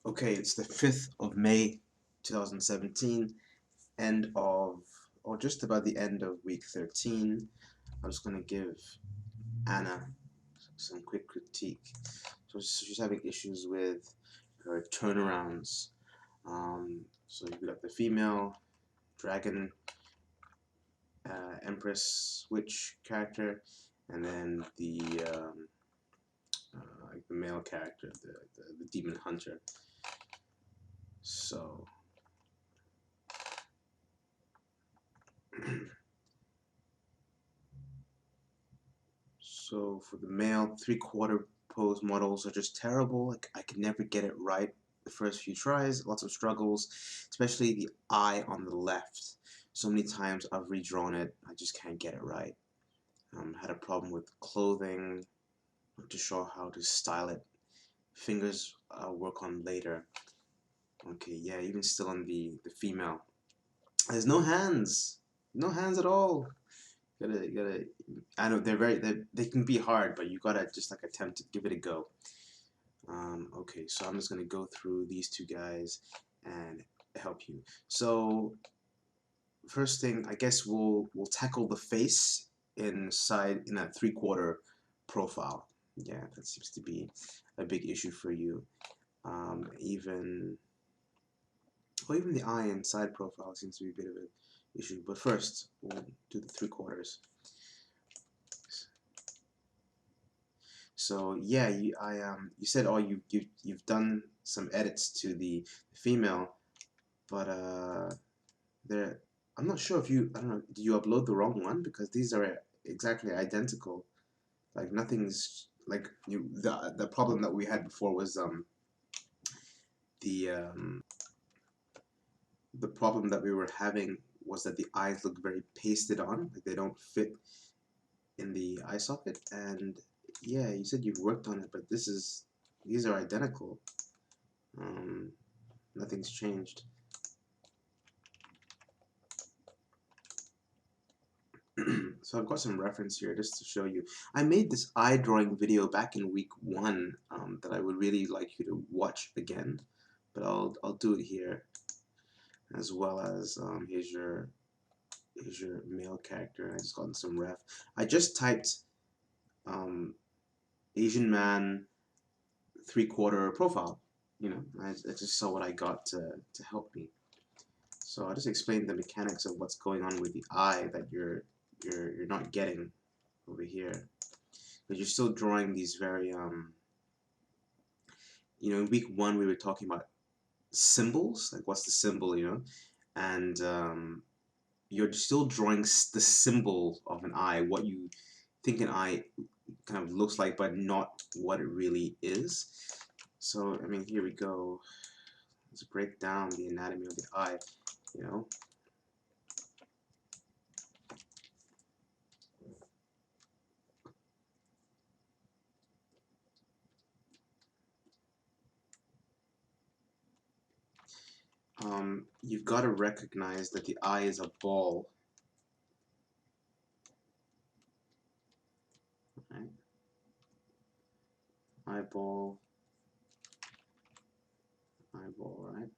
Okay, it's the 5th of May 2017, end of, or just about the end of week 13. I'm just going to give Anna some quick critique. So she's having issues with her turnarounds. So you've got the female dragon Empress Witch character, and then the male character, the demon hunter. So So for the male, three-quarter pose models are just terrible. Like I could never get it right the first few tries. Lots of struggles, especially the eye on the left. So many times I've redrawn it, I just can't get it right. Had a problem with clothing. Not too sure how to style it. Fingers I'll work on later. Okay, yeah, even still on the female. There's no hands. No hands at all. You gotta. I know they can be hard, but you gotta just like attempt to give it a go. Okay, so I'm just gonna go through these two guys and help you. So first thing, I guess we'll tackle the face in a three-quarter profile. Yeah, that seems to be a big issue for you. Even well, even the eye and side profile seems to be a bit of an issue. But first, we'll do the three-quarters. So yeah, you said you've done some edits to the female, but there I'm not sure if you I don't know, did you upload the wrong one, because these are exactly identical. Like nothing's like the problem that we had before was the um the problem that we were having was that the eyes look very pasted on, like they don't fit in the eye socket. And yeah, you said you've worked on it, but these are identical. Um, Nothing's changed. So I've got some reference here just to show you. I made this eye drawing video back in week 1 that I would really like you to watch again, but I'll do it here, as well as here's your male character. I just gotten some ref. I just typed um, Asian man three-quarter profile. You know, I just saw what I got to help me. So I'll just explain the mechanics of what's going on with the eye that you're not getting over here. But you're still drawing these very you know, in week 1 we were talking about symbols, like what's the symbol, you know, and you're still drawing the symbol of an eye, what you think an eye kind of looks like, but not what it really is. So I mean, here we go. Let's break down the anatomy of the eye, you know. You've got to recognize that the eye is a ball, right? Eyeball, eyeball, right?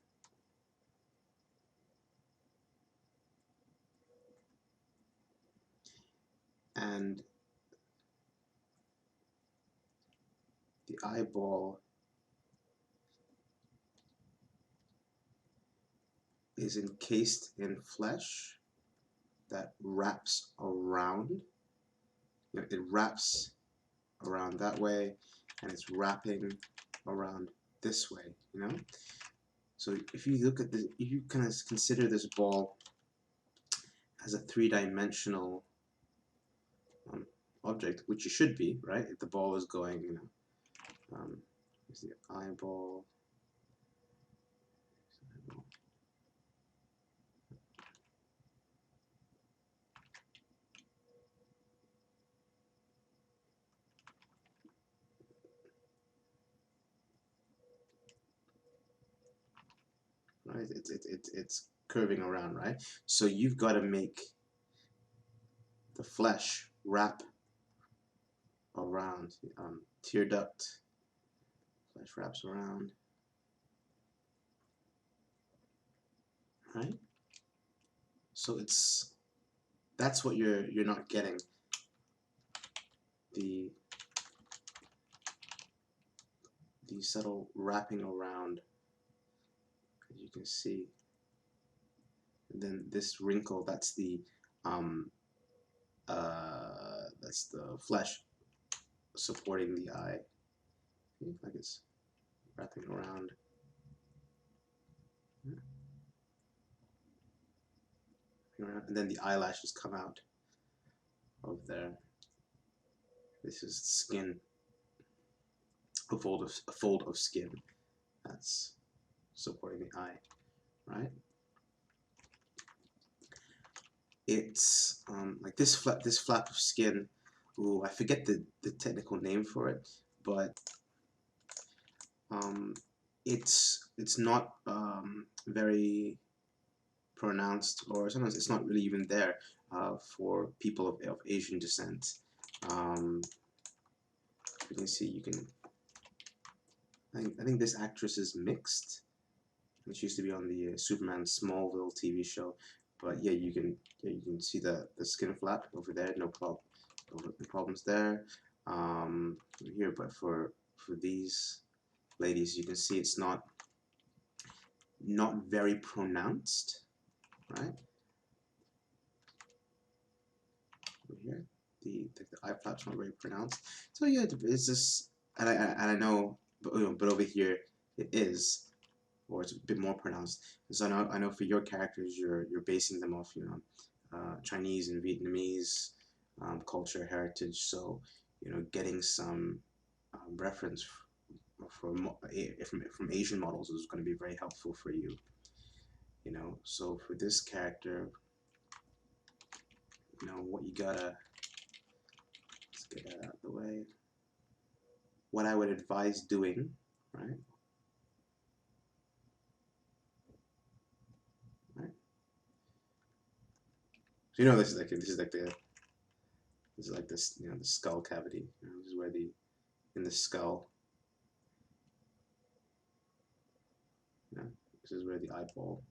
And the eyeball is encased in flesh that wraps around. You know, it wraps around that way, and it's wrapping around this way. You know. So if you look at this, if you kind of consider this ball as a three-dimensional um, object, which you should be, right? If the ball is going, you know, here's the eyeball. Right? It's curving around, right? So you've got to make the flesh wrap around tear duct. Flesh wraps around. right? So that's what you're not getting. The subtle wrapping around, as you can see. And then this wrinkle, that's the flesh supporting the eye. Like it's wrapping around. And then the eyelashes come out of there. This is skin, a fold of skin that's supporting the eye, right? It's like this flap of skin. Ooh, I forget the technical name for it, but it's not very pronounced, or sometimes it's not really even there for people of Asian descent. You can see, I think this actress is mixed. She used to be on the Superman Smallville TV show, but yeah, you can see the skin flap over there. No problems there. Here, but for these ladies, you can see it's not very pronounced, right? Over here, the eye flap's not very pronounced. So yeah, it's just, and I know, but over here it is, or it's a bit more pronounced. So I know for your characters, you're basing them off, you know, Chinese and Vietnamese culture heritage. So you know, getting some reference from Asian models is going to be very helpful for you. You know, so for this character, you know what you gotta, let's get that out of the way. What I would advise doing, right? Right. So you know, this is like this, you know, the skull cavity. You know, this is where in the skull, you know, this is where the eyeball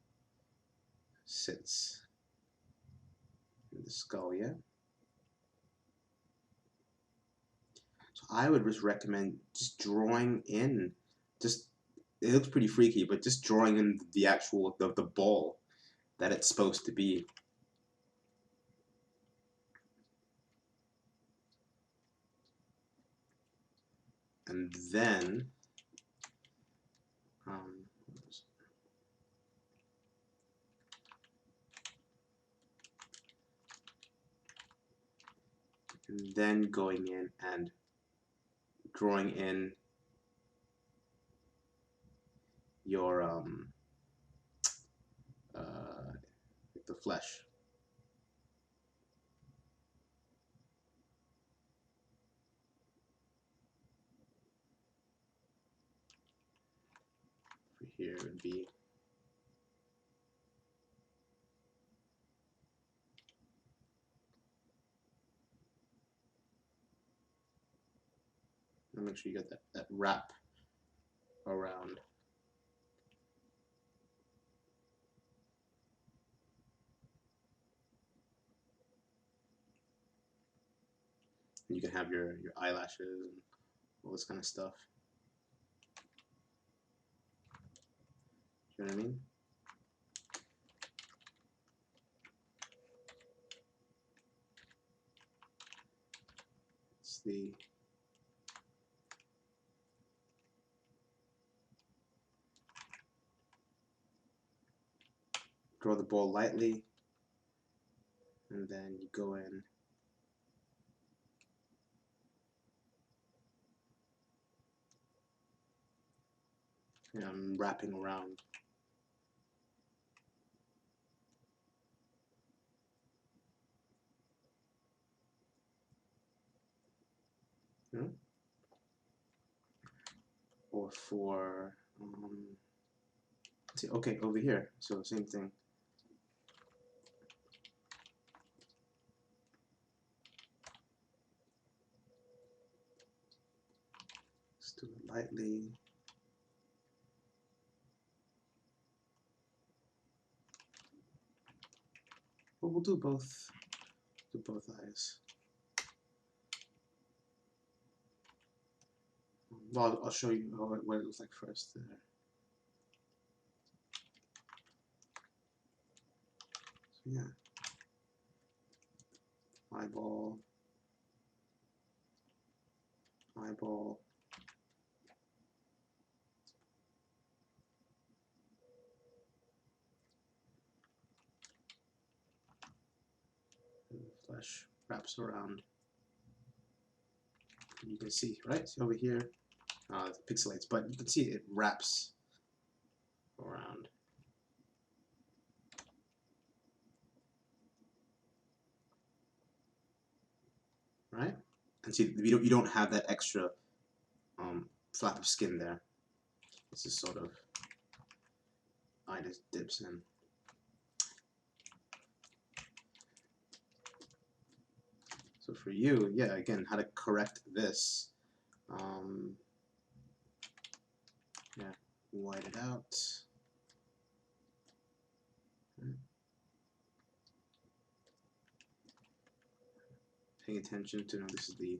sits in the skull. Yeah. So I would just recommend just drawing in, just, it looks pretty freaky, but just drawing in the actual the ball that it's supposed to be. And then going in and drawing in your the flesh. For here would be and make sure you get that wrap around. And you can have your eyelashes and all this kind of stuff. You know what I mean? It's the draw the ball lightly, and then you go in. And I'm wrapping around. You know? Or for see, okay, over here, so same thing. Just do it lightly. but we'll do both eyes. Well, I'll show you what it looks like first there. So yeah, eyeball, eyeball, and the flesh wraps around. You can see, right? See over here, it pixelates, but you can see it wraps around. Right? And see, you don't have that extra flap of skin there. This is sort of eye just dips in. So for you, yeah, again, how to correct this. Yeah, white it out. Paying attention to, this is the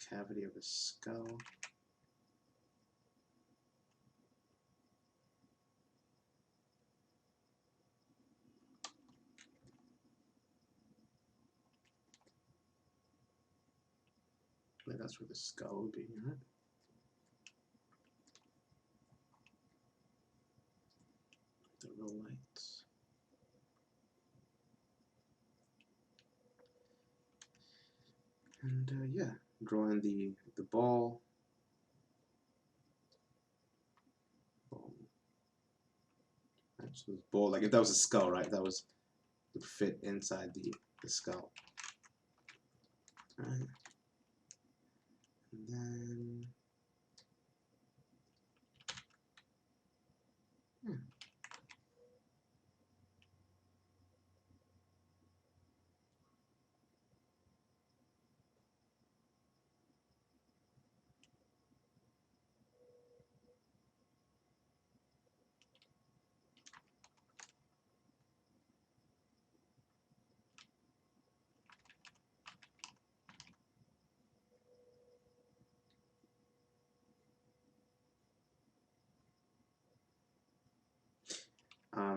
cavity of the skull. Like that's where the skull would be, right? The real lights. And yeah, drawing the ball. Right, so the ball, like if that was a skull, right? That would fit inside the skull. All right. And then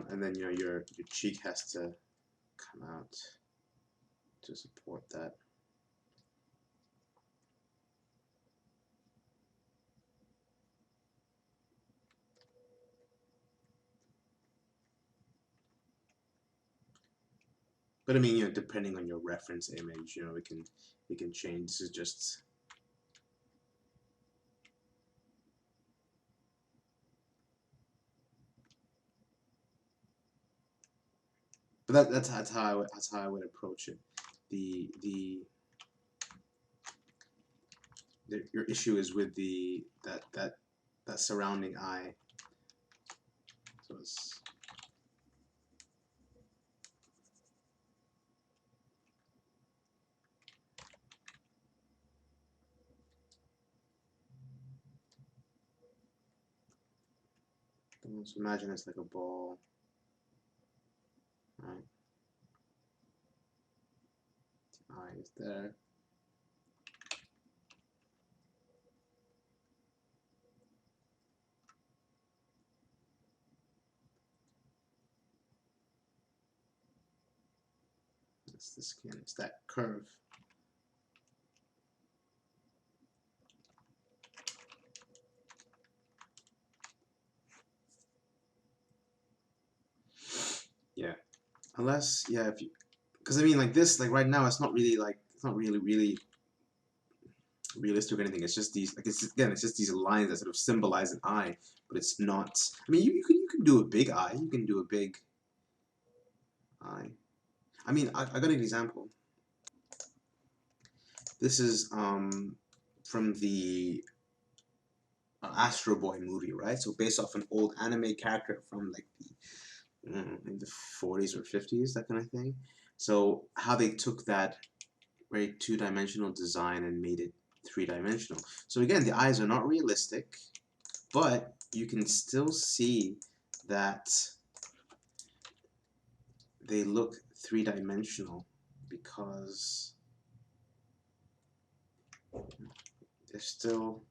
and then your cheek has to come out to support that. But I mean, depending on your reference image, we can change. This is just. But that's how I would approach it. Your issue is with that surrounding eye. So it's. So imagine it's like a ball, right? The eye is there. That's the skin. It's that curve. Yeah. Unless, yeah, if you, because I mean, like this, like right now, it's not really really realistic or anything. It's just these, like it's just these lines that sort of symbolize an eye, but it's not. I mean, you can do a big eye. You can do a big eye. I mean, I got an example. This is from the Astro Boy movie, right? So based off an old anime character from like in the 40s or 50s, that kind of thing. So how they took that very two-dimensional design and made it three-dimensional. So again, the eyes are not realistic, but you can still see that they look three-dimensional because they're still,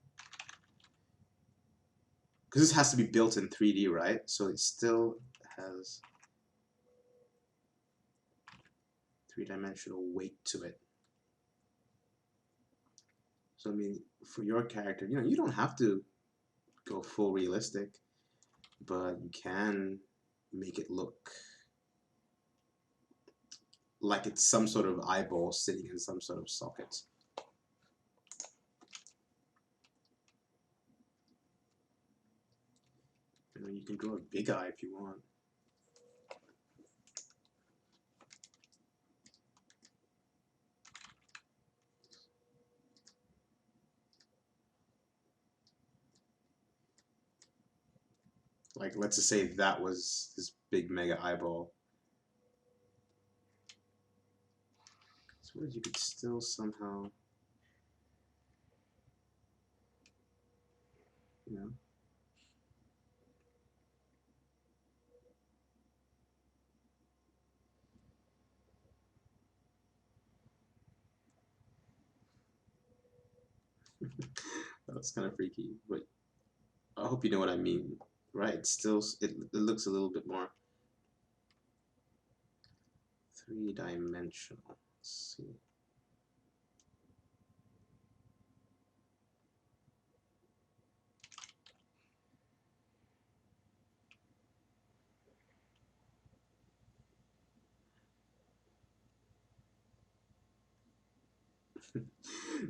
because this has to be built in 3D, right? So it still has three-dimensional weight to it. So I mean, for your character, you know, you don't have to go full realistic, but you can make it look like it's some sort of eyeball sitting in some sort of socket. You know, you can draw a big eye if you want. Like, let's just say that was this big mega eyeball. So you could still somehow, you know, that's kind of freaky, but I hope you know what I mean, right? It's still, it looks a little bit more three-dimensional. Let's see.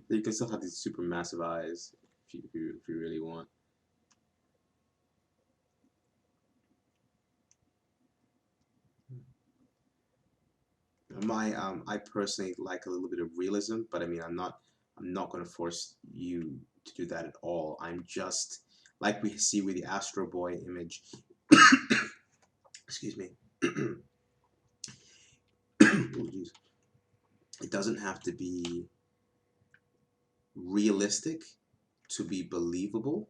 You can still have these super massive eyes if you really want. I personally like a little bit of realism, but I mean I'm not going to force you to do that at all. I'm just like we see with the Astro Boy image. Excuse me. Oh, geez. It doesn't have to be realistic to be believable.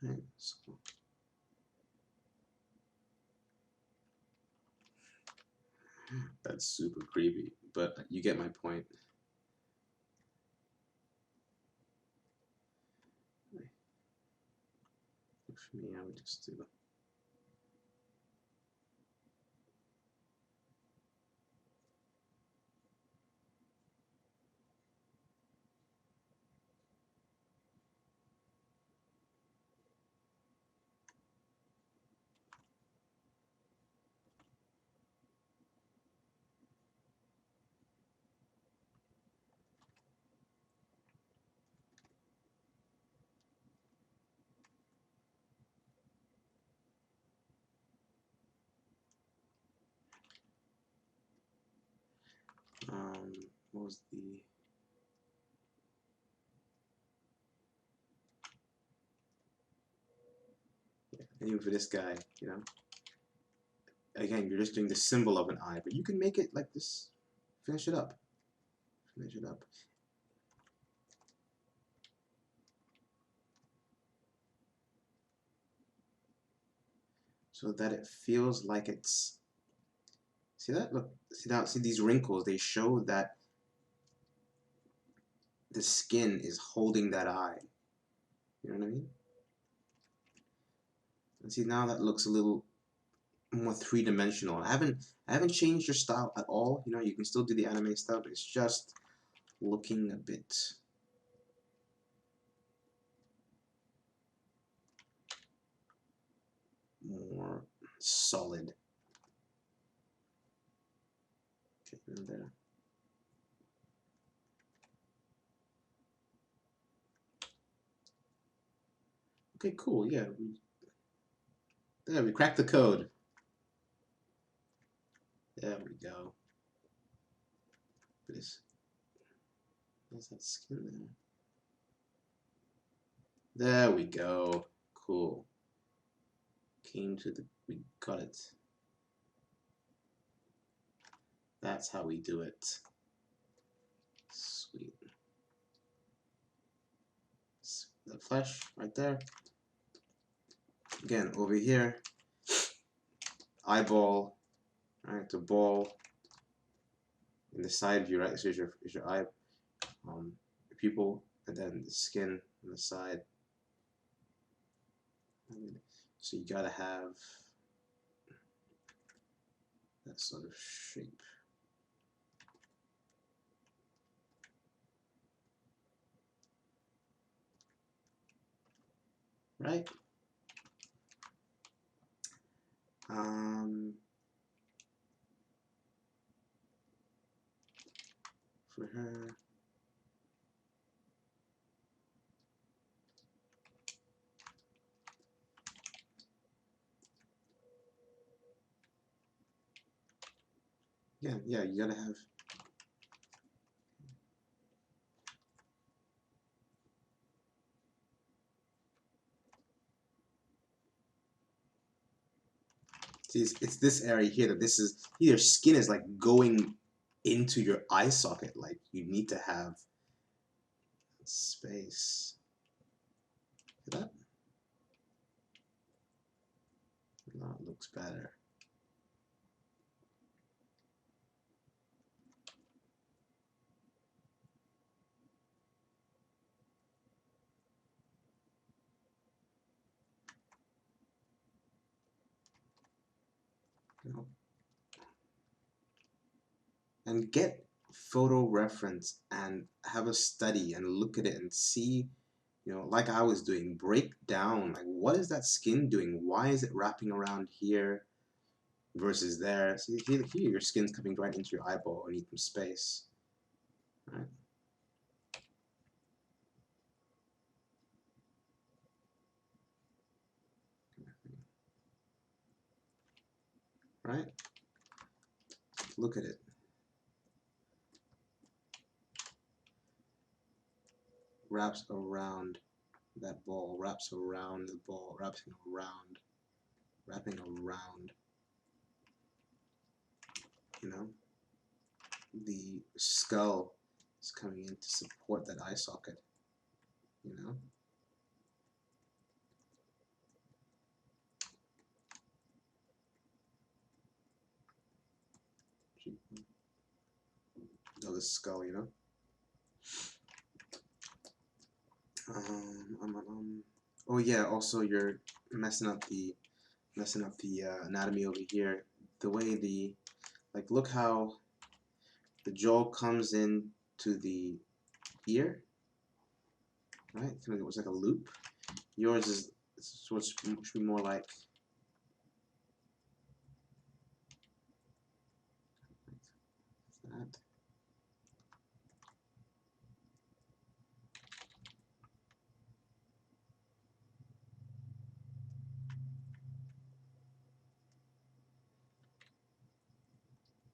Right, so that's super creepy, but you get my point. For me, I would just do. What was the? Yeah, even for this guy, you know. Again, you're just doing the symbol of an eye, but you can make it like this. Finish it up. Finish it up. So that it feels like it's. See that? Look. See now. See these wrinkles. They show that the skin is holding that eye. You know what I mean? And see now that looks a little more three-dimensional. I haven't changed your style at all. You know, you can still do the anime style, but it's just looking a bit more solid. Okay, and there. Okay, cool. Yeah, we cracked the code. There we go. There's that skin there. There we go. Cool. We got it. That's how we do it. Sweet. The flesh right there. Again, over here, eyeball, right? The ball in the side view, right? So is your eye, your pupil, and then the skin on the side. So you gotta have that sort of shape. Right? For her, yeah, you gotta have. See, it's this area here that this is your skin is like going into your eye socket. Like you need to have space. See that? Now it looks better. And get photo reference and have a study and look at it and see, like I was doing, break down like what is that skin doing? Why is it wrapping around here versus there? See here your skin's coming right into your eyeball and need some space. Right? Right? Look at it. Wraps around that ball, wraps around the ball, wrapping around, the skull is coming in to support that eye socket, the skull, Oh yeah, also you're messing up the anatomy over here. The way look how the jaw comes in to the ear, right? Kind of looks like a loop. Yours is should be more like that.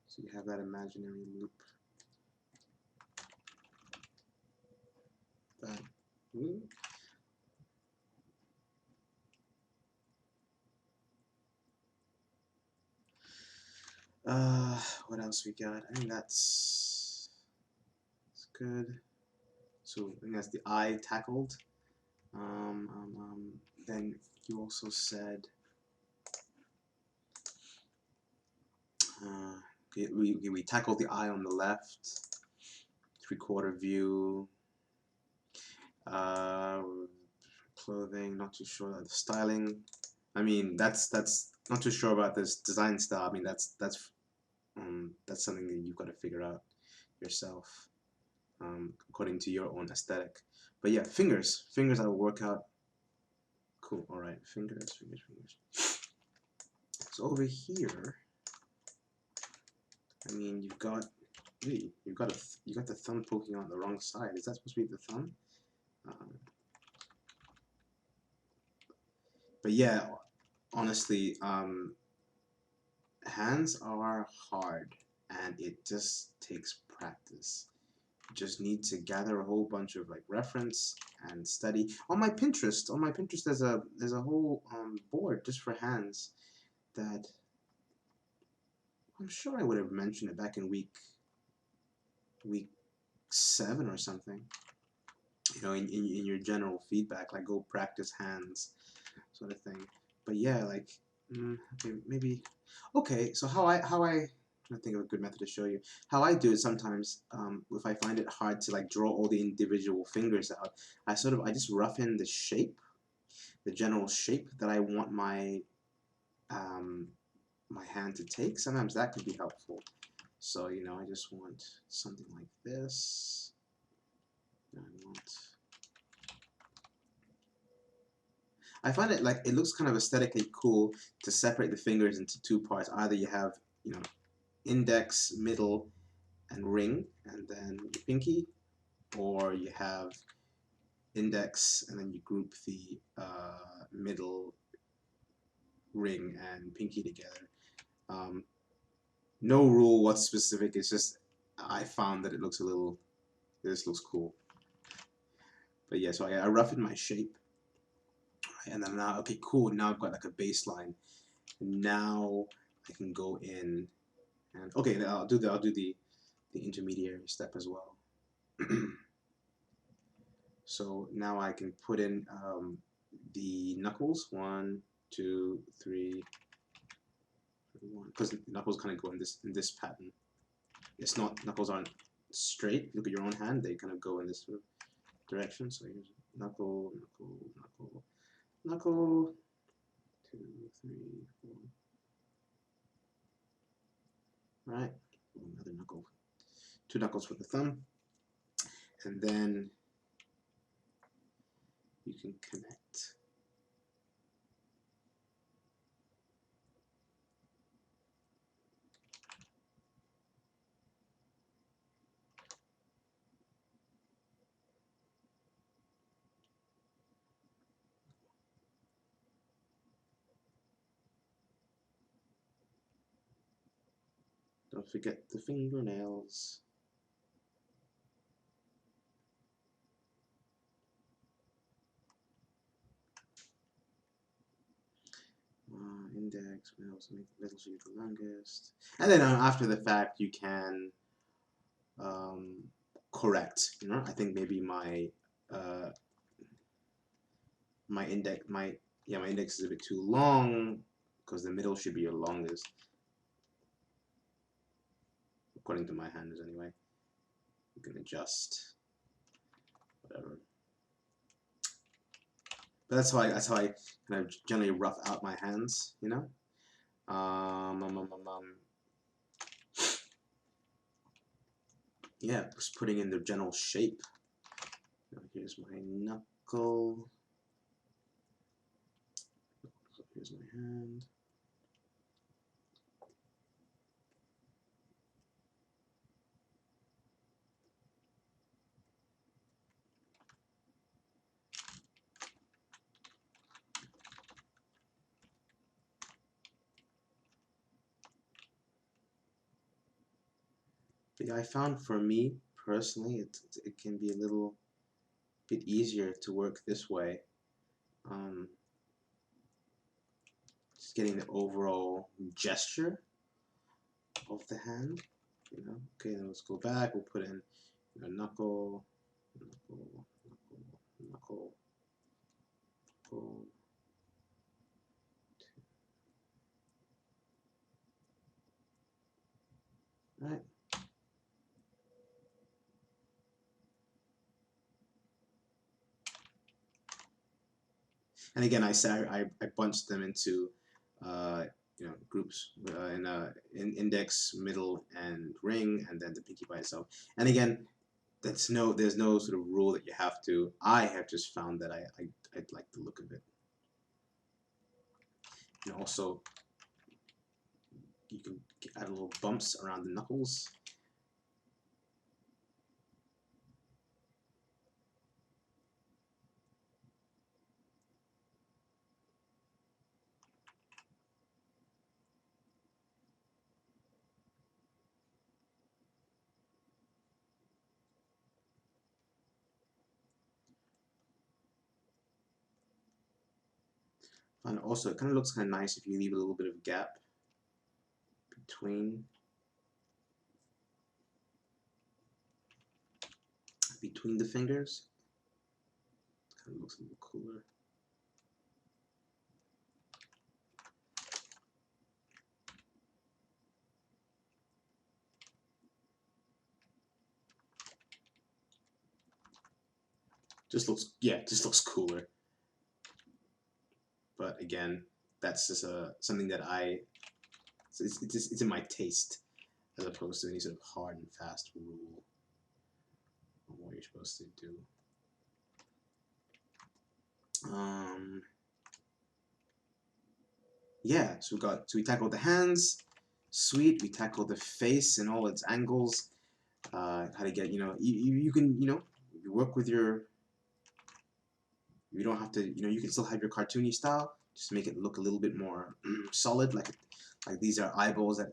So you have that imaginary loop. That. What else we got? I think that's good. So I think that's the eye tackled. Then you also said we tackled the eye on the left, 3/4 view, clothing, not too sure about the styling. I mean, that's not too sure about this design style. I mean, that's something that you've got to figure out yourself, according to your own aesthetic. But yeah, fingers I will work out. Cool. All right, fingers. So over here, I mean, you've got the thumb poking on the wrong side. Is that supposed to be the thumb? But yeah, honestly, hands are hard, and it just takes practice. You just need to gather a whole bunch of reference and study. On my Pinterest, there's a whole board just for hands that I'm sure I would have mentioned it back in week 7 or something. In your general feedback, like go practice hands, sort of thing. But yeah, like, okay, maybe. Okay, so I'm trying to think of a good method to show you how I do it. Sometimes, if I find it hard to like draw all the individual fingers out, I just rough in the shape, the general shape that I want um, my hand to take. Sometimes that could be helpful. So, you know, I just want something like this. I find it like it looks kind of aesthetically cool to separate the fingers into two parts. Either you have, you know, index, middle, and ring, and then your pinky, or you have index, and then you group the middle, ring, and pinky together. Um, no rule what's specific. It's just I found that it looks a little. This looks cool. But yeah, so I rough in my shape, right? And then now, okay, cool. Now I've got like a baseline. Now I can go in and okay, I'll do the intermediary step as well. So now I can put in the knuckles. 1, 2, 3, 1. Because knuckles kind of go in this pattern. It's not knuckles aren't straight. Look at your own hand; they kind of go in this sort of direction. So here's knuckle, knuckle, knuckle, knuckle. 2, 3, 4. Right. Another knuckle. 2 knuckles for the thumb, and then you can connect. Don't forget the fingernails. Index, middle should be the longest. And then after the fact, you can correct. You know, I think maybe uh, my index is a bit too long because the middle should be your longest, according to my handles anyway. You can adjust, whatever. But that's how I kind of generally rough out my hands, you know. Yeah, just putting in the general shape. Here's my knuckle. Here's my hand. But yeah, I found for me personally, it can be a little bit easier to work this way. Just getting the overall gesture of the hand. You know. Okay, then let's go back. We'll put in, you know, knuckle, knuckle, knuckle, knuckle, knuckle. Right. And again, I bunched them into you know, groups in index, middle, and ring, and then the pinky by itself. And again, there's no sort of rule that you have to. I have just found that I like the look of it. And also, you can add little bumps around the knuckles. And also, it kind of looks kind of nice if you leave a little bit of gap between the fingers. It kind of looks a little cooler. Just looks, yeah, just looks cooler. But again, that's just something that it's in my taste, as opposed to any sort of hard and fast rule on what you're supposed to do. Yeah, so we tackled the hands, sweet. We tackled the face and all its angles. How to get, you can, you work with your. You don't have to, you can still have your cartoony style. Just make it look a little bit more solid, like these are eyeballs that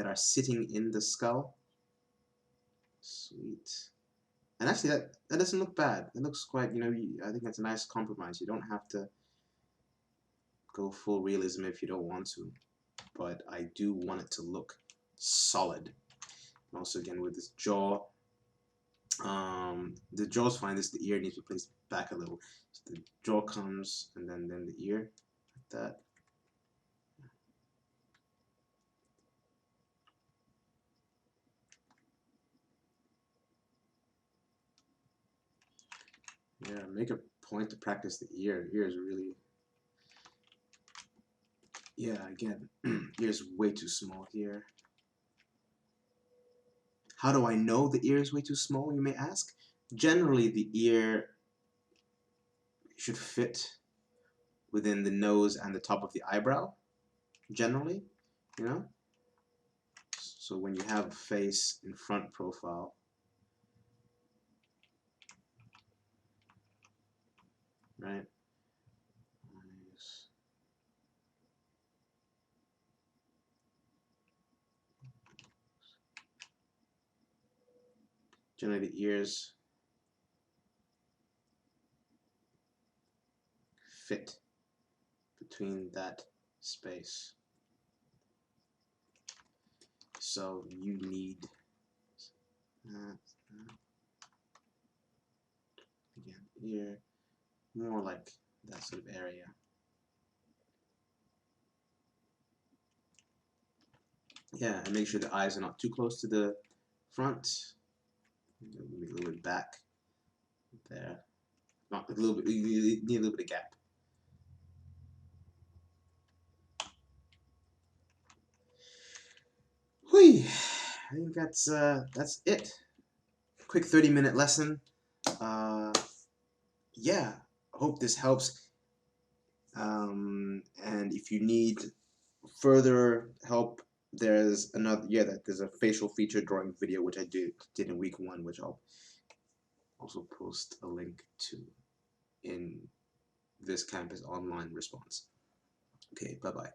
are sitting in the skull. Sweet. And actually, that doesn't look bad. It looks quite, I think that's a nice compromise. You don't have to go full realism if you don't want to, but I do want it to look solid. And also, again, with this jaw, the jaw's fine. The ear needs to be placed back a little. So the jaw comes, and then the ear, like that. Yeah, make a point to practice the ear. Ear is really, yeah, again, ear is way too small here. How do I know the ear is way too small, you may ask? Generally, the ear should fit within the nose and the top of the eyebrow, generally, So when you have a face in front profile, right? Generally, the ears fit between that space. So you need again ear more like that sort of area. Yeah, and make sure the eyes are not too close to the front. Maybe a little bit back there. Not a little bit. You need a little bit of gap. Whee! I think that's it. Quick 30-minute lesson. Yeah, hope this helps. And if you need further help, there's there's a facial feature drawing video which I did in week 1, which I'll also post a link to in this campus online response. Okay, bye bye.